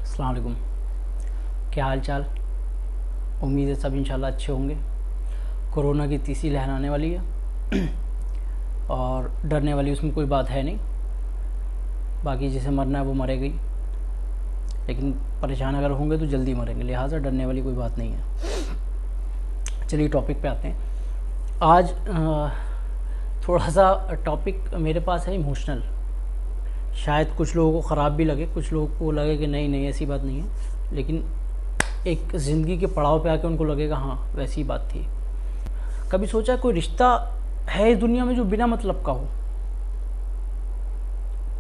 अस्सलाम वालेकुम, क्या हाल चाल। उम्मीद है सब इंशाल्लाह अच्छे होंगे। कोरोना की तीसरी लहर आने वाली है और डरने वाली उसमें कोई बात है नहीं। बाकी जिसे मरना है वो मरेगा ही, लेकिन परेशान अगर होंगे तो जल्दी मरेंगे, लिहाजा डरने वाली कोई बात नहीं है। चलिए टॉपिक पे आते हैं। आज थोड़ा सा टॉपिक मेरे पास है इमोशनल। शायद कुछ लोगों को ख़राब भी लगे, कुछ लोगों को लगे कि नहीं ऐसी बात नहीं है, लेकिन एक ज़िंदगी के पड़ाव पे आके उनको लगेगा हाँ वैसी बात थी। कभी सोचा कोई रिश्ता है इस दुनिया में जो बिना मतलब का हो?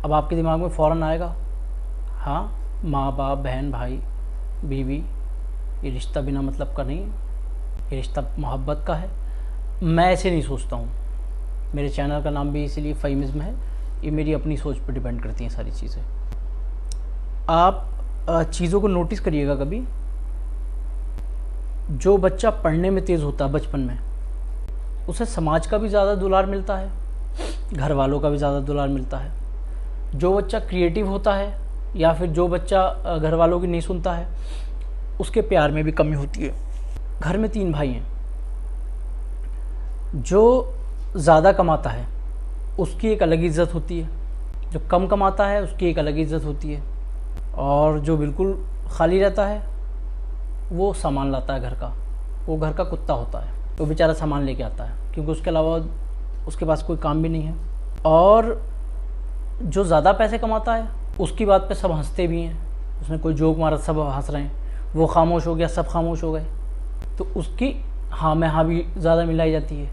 अब आपके दिमाग में फ़ौरन आएगा हाँ, माँ बाप, बहन भाई, बीवी, ये रिश्ता बिना मतलब का नहीं है, ये रिश्ता मोहब्बत का है। मैं ऐसे नहीं सोचता हूँ। मेरे चैनल का नाम भी इसीलिए फ़हीमिज़्म है। ये मेरी अपनी सोच पर डिपेंड करती हैं सारी चीज़ें। आप चीज़ों को नोटिस करिएगा कभी। जो बच्चा पढ़ने में तेज़ होता है बचपन में, उसे समाज का भी ज़्यादा दुलार मिलता है, घर वालों का भी ज़्यादा दुलार मिलता है। जो बच्चा क्रिएटिव होता है या फिर जो बच्चा घर वालों की नहीं सुनता है, उसके प्यार में भी कमी होती है। घर में 3 भाई हैं। जो ज़्यादा कमाता है उसकी एक अलग इज़्ज़त होती है, जो कम कमाता है उसकी एक अलग इज़्ज़त होती है, और जो बिल्कुल खाली रहता है वो सामान लाता है घर का। वो घर का कुत्ता होता है, वो बेचारा सामान लेके आता है क्योंकि उसके अलावा उसके पास कोई काम भी नहीं है। और जो ज़्यादा पैसे कमाता है उसकी बात पे सब हंसते भी हैं। उसने कोई जोक मारा, सब हंस रहे हैं, वो खामोश हो गया, सब खामोश हो गए, तो उसकी हाँ में हाँ भी ज़्यादा मिलाई जाती है।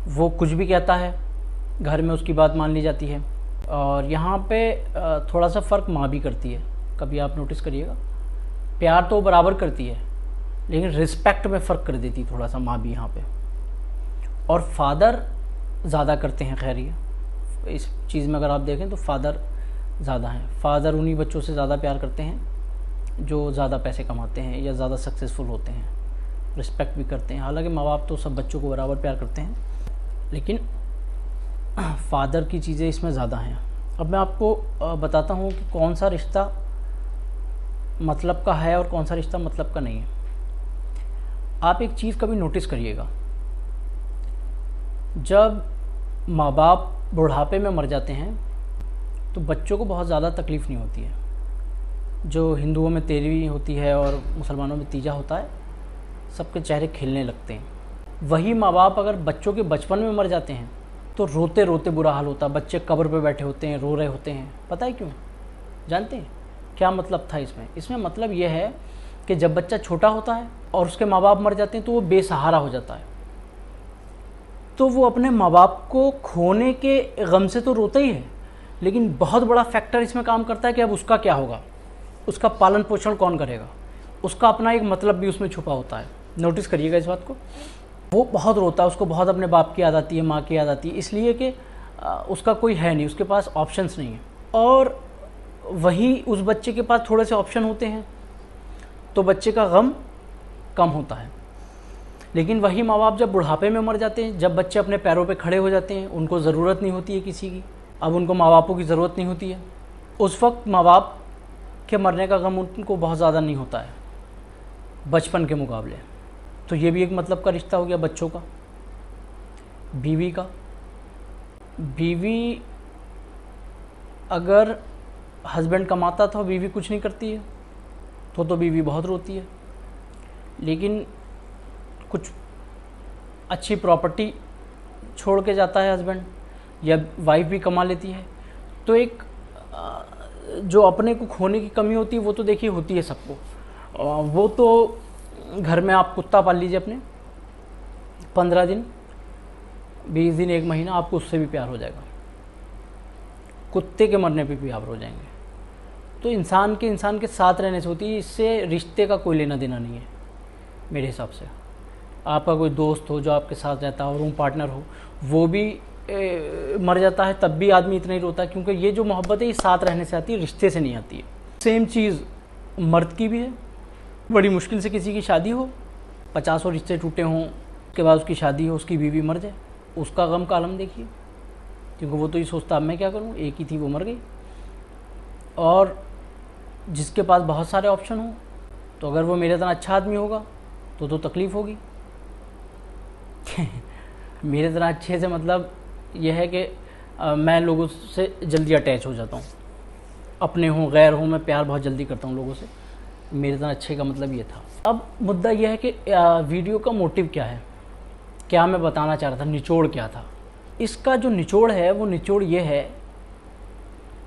वो कुछ भी कहता है घर में उसकी बात मान ली जाती है। और यहाँ पे थोड़ा सा फ़र्क माँ भी करती है, कभी आप नोटिस करिएगा। प्यार तो बराबर करती है लेकिन रिस्पेक्ट में फ़र्क कर देती थोड़ा सा माँ भी यहाँ पे। और फादर ज़्यादा करते हैं। खैर, ये इस चीज़ में अगर आप देखें तो फादर ज़्यादा हैं। फादर उन्हीं बच्चों से ज़्यादा प्यार करते हैं जो ज़्यादा पैसे कमाते हैं या ज़्यादा सक्सेसफुल होते हैं। रिस्पेक्ट भी करते हैं। हालांकि माँ बाप तो सब बच्चों को बराबर प्यार करते हैं, लेकिन फादर की चीज़ें इसमें ज़्यादा हैं। अब मैं आपको बताता हूँ कि कौन सा रिश्ता मतलब का है और कौन सा रिश्ता मतलब का नहीं है। आप एक चीज़ कभी नोटिस करिएगा, जब माँ बाप बुढ़ापे में मर जाते हैं तो बच्चों को बहुत ज़्यादा तकलीफ़ नहीं होती है। जो हिंदुओं में 13वीं होती है और मुसलमानों में तीजा होता है, सबके चेहरे खिलने लगते हैं। वही माँ बाप अगर बच्चों के बचपन में मर जाते हैं तो रोते रोते बुरा हाल होता है। बच्चे कब्र पे बैठे होते हैं, रो रहे होते हैं। पता है क्यों? जानते हैं क्या मतलब था इसमें? इसमें मतलब यह है कि जब बच्चा छोटा होता है और उसके माँ बाप मर जाते हैं तो वो बेसहारा हो जाता है। तो वो अपने माँ बाप को खोने के गम से तो रोता ही है, लेकिन बहुत बड़ा फैक्टर इसमें काम करता है कि अब उसका क्या होगा, उसका पालन पोषण कौन करेगा। उसका अपना एक मतलब भी उसमें छुपा होता है। नोटिस करिएगा इस बात को। वो बहुत रोता है, उसको बहुत अपने बाप की याद आती है, माँ की याद आती है, इसलिए कि उसका कोई है नहीं, उसके पास ऑप्शंस नहीं है। और वही उस बच्चे के पास थोड़े से ऑप्शन होते हैं तो बच्चे का गम कम होता है। लेकिन वही माँ बाप जब बुढ़ापे में मर जाते हैं, जब बच्चे अपने पैरों पे खड़े हो जाते हैं, उनको ज़रूरत नहीं होती है किसी की, अब उनको माँ बापों की ज़रूरत नहीं होती है, उस वक्त माँ बाप के मरने का गम उनको बहुत ज़्यादा नहीं होता है बचपन के मुकाबले। तो ये भी एक मतलब का रिश्ता हो गया बच्चों का। बीवी का, बीवी अगर हस्बैंड कमाता था, बीवी कुछ नहीं करती है तो बीवी बहुत रोती है। लेकिन कुछ अच्छी प्रॉपर्टी छोड़ के जाता है हस्बैंड, या वाइफ भी कमा लेती है, तो एक जो अपने को खोने की कमी होती है वो तो देखिए होती है सबको। वो तो घर में आप कुत्ता पाल लीजिए अपने, 15 दिन, 20 दिन, 1 महीना, आपको उससे भी प्यार हो जाएगा। कुत्ते के मरने पे भी आप रो जाएंगे। तो इंसान के साथ रहने से होती है। इससे रिश्ते का कोई लेना देना नहीं है मेरे हिसाब से। आपका कोई दोस्त हो जो आपके साथ रहता हो, रूम पार्टनर हो, वो भी मर जाता है तब भी आदमी इतना ही रोता है, क्योंकि ये जो मोहब्बत है ये साथ रहने से आती है, रिश्ते से नहीं आती है। सेम चीज़ मर्द की भी है। बड़ी मुश्किल से किसी की शादी हो, 50 रिश्ते टूटे हों, उसके बाद उसकी शादी हो, उसकी बीवी मर जाए, उसका गम का आलम देखिए, क्योंकि वो तो ये सोचता अब मैं क्या करूँ, एक ही थी वो मर गई। और जिसके पास बहुत सारे ऑप्शन हो, तो अगर वो मेरे तरह अच्छा आदमी होगा तो तकलीफ़ होगी। मेरे तरह अच्छे से मतलब यह है कि मैं लोगों से जल्दी अटैच हो जाता हूँ, अपने हों गैर हों, मैं प्यार बहुत जल्दी करता हूँ लोगों से। मेरे तरह अच्छे का मतलब ये था। अब मुद्दा यह है कि वीडियो का मोटिव क्या है, क्या मैं बताना चाह रहा था, निचोड़ क्या था। इसका जो निचोड़ है वो निचोड़ ये है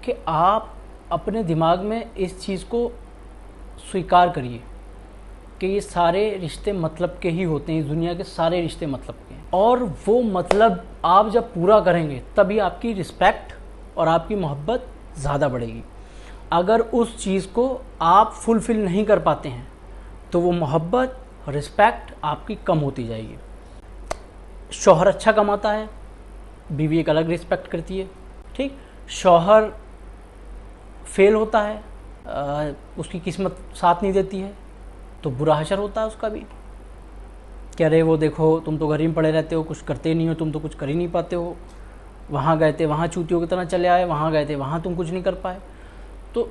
कि आप अपने दिमाग में इस चीज़ को स्वीकार करिए कि ये सारे रिश्ते मतलब के ही होते हैं, इस दुनिया के सारे रिश्ते मतलब के हैं। और वो मतलब आप जब पूरा करेंगे तभी आपकी रिस्पेक्ट और आपकी मोहब्बत ज़्यादा बढ़ेगी। अगर उस चीज़ को आप फुलफ़िल नहीं कर पाते हैं तो वो मोहब्बत, रिस्पेक्ट आपकी कम होती जाएगी। शौहर अच्छा कमाता है, बीवी एक अलग रिस्पेक्ट करती है, ठीक। शौहर फेल होता है, उसकी किस्मत साथ नहीं देती है, तो बुरा हशर होता है उसका भी। कह रहे वो देखो तुम तो घर ही में पड़े रहते हो, कुछ करते नहीं हो, तुम तो कुछ कर ही नहीं पाते हो, वहाँ गए थे वहाँ चूतियों की तरह चले आए, वहाँ गए थे वहाँ तुम कुछ नहीं कर पाए। तो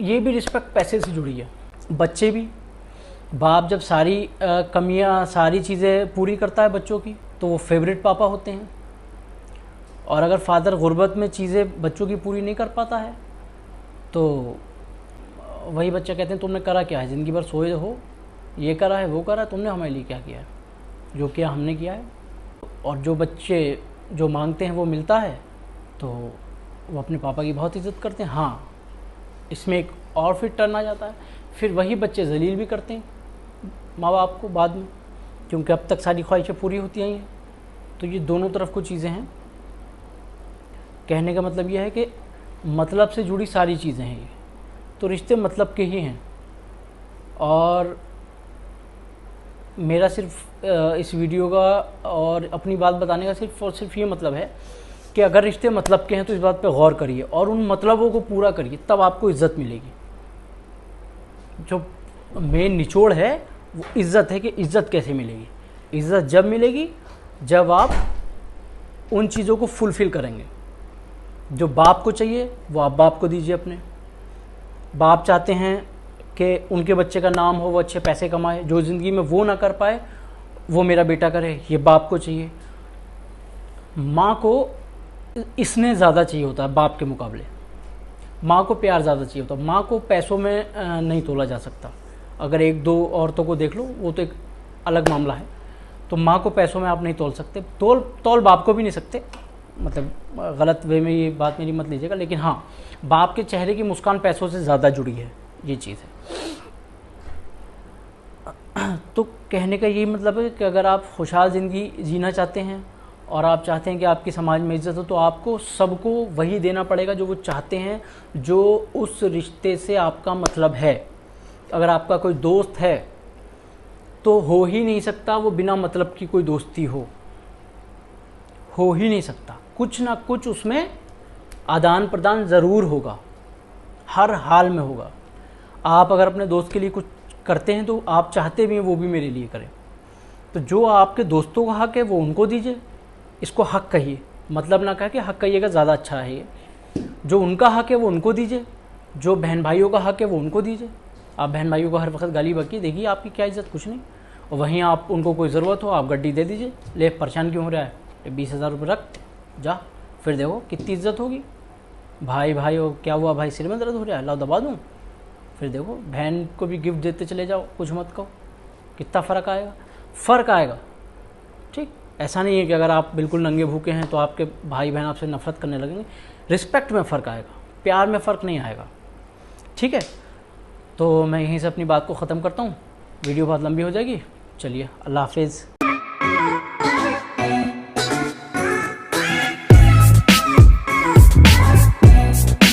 ये भी रिस्पेक्ट पैसे से जुड़ी है। बच्चे भी, बाप जब सारी कमियां, सारी चीज़ें पूरी करता है बच्चों की, तो वो फेवरेट पापा होते हैं। और अगर फादर गुर्बत में चीज़ें बच्चों की पूरी नहीं कर पाता है तो वही बच्चा कहते हैं तुमने करा क्या है, ज़िंदगी भर सोए हो, ये करा है वो करा है, तुमने हमारे लिए क्या किया है, जो किया हमने किया है। और जो बच्चे जो मांगते हैं वो मिलता है तो वो अपने पापा की बहुत इज़्ज़त करते हैं। हाँ, इसमें एक और फिर टर्न आ जाता है, फिर वही बच्चे जलील भी करते हैं माँ बाप को बाद में, क्योंकि अब तक सारी ख्वाहिशें पूरी होती आई हैं। तो ये दोनों तरफ को चीज़ें हैं। कहने का मतलब ये है कि मतलब से जुड़ी सारी चीज़ें हैं ये, तो रिश्ते मतलब के ही हैं। और मेरा सिर्फ इस वीडियो का और अपनी बात बताने का सिर्फ और सिर्फ ये मतलब है कि अगर रिश्ते मतलब के हैं तो इस बात पे गौर करिए और उन मतलबों को पूरा करिए, तब आपको इज़्ज़त मिलेगी। जो मेन निचोड़ है वो इज़्ज़त है कि इज़्ज़त कैसे मिलेगी। इज़्ज़त जब मिलेगी जब आप उन चीज़ों को फुलफ़िल करेंगे। जो बाप को चाहिए वो आप बाप को दीजिए अपने। बाप चाहते हैं कि उनके बच्चे का नाम हो, वो अच्छे पैसे कमाए, जो ज़िंदगी में वो ना कर पाए वो मेरा बेटा करे, ये बाप को चाहिए। माँ को इसने ज़्यादा चाहिए होता है बाप के मुकाबले, माँ को प्यार ज़्यादा चाहिए होता है। माँ को पैसों में नहीं तोला जा सकता। अगर एक दो औरतों को देख लो वो तो एक अलग मामला है, तो माँ को पैसों में आप नहीं तोल सकते, तोल बाप को भी नहीं सकते। मतलब गलत वे में ये बात मेरी मत लीजिएगा, लेकिन हाँ, बाप के चेहरे की मुस्कान पैसों से ज़्यादा जुड़ी है, ये चीज़ है। तो कहने का यही मतलब है कि अगर आप खुशहाल ज़िंदगी जीना चाहते हैं और आप चाहते हैं कि आपकी समाज में इज़्ज़त हो, तो आपको सबको वही देना पड़ेगा जो वो चाहते हैं, जो उस रिश्ते से आपका मतलब है। अगर आपका कोई दोस्त है तो हो ही नहीं सकता वो बिना मतलब की कोई दोस्ती हो ही नहीं सकता। कुछ ना कुछ उसमें आदान प्रदान ज़रूर होगा, हर हाल में होगा। आप अगर अपने दोस्त के लिए कुछ करते हैं तो आप चाहते भी हैं वो भी मेरे लिए करें। तो जो आपके दोस्तों का हक है वो उनको दीजिए, इसको हक कहिए, मतलब ना कह के हक कहिएगा, ज़्यादा अच्छा है ये। जो उनका हक है वो उनको दीजिए, जो बहन भाइयों का हक है वो उनको दीजिए। आप बहन भाइयों को हर वक्त गाली बकी देखिए, आपकी क्या इज़्ज़त, कुछ नहीं। और वहीं आप उनको कोई ज़रूरत हो आप गड्डी दे दीजिए, ले परेशान क्यों हो रहा है, 20,000 रुपये रख जा, फिर देखो कितनी इज़्ज़त होगी। भाई भाई हो, क्या हुआ भाई, सिर में दर्द हो रहा है, लाओ दबा दूँ, फिर देखो बहन को भी गिफ्ट देते चले जाओ, कुछ मत कहो, कितना फ़र्क आएगा, फ़र्क आएगा। ठीक, ऐसा नहीं है कि अगर आप बिल्कुल नंगे भूखे हैं तो आपके भाई बहन आपसे नफरत करने लगेंगे। रिस्पेक्ट में फ़र्क आएगा, प्यार में फ़र्क नहीं आएगा। ठीक है, तो मैं यहीं से अपनी बात को ख़त्म करता हूँ, वीडियो बहुत लंबी हो जाएगी। चलिए, अल्लाह हाफिज़।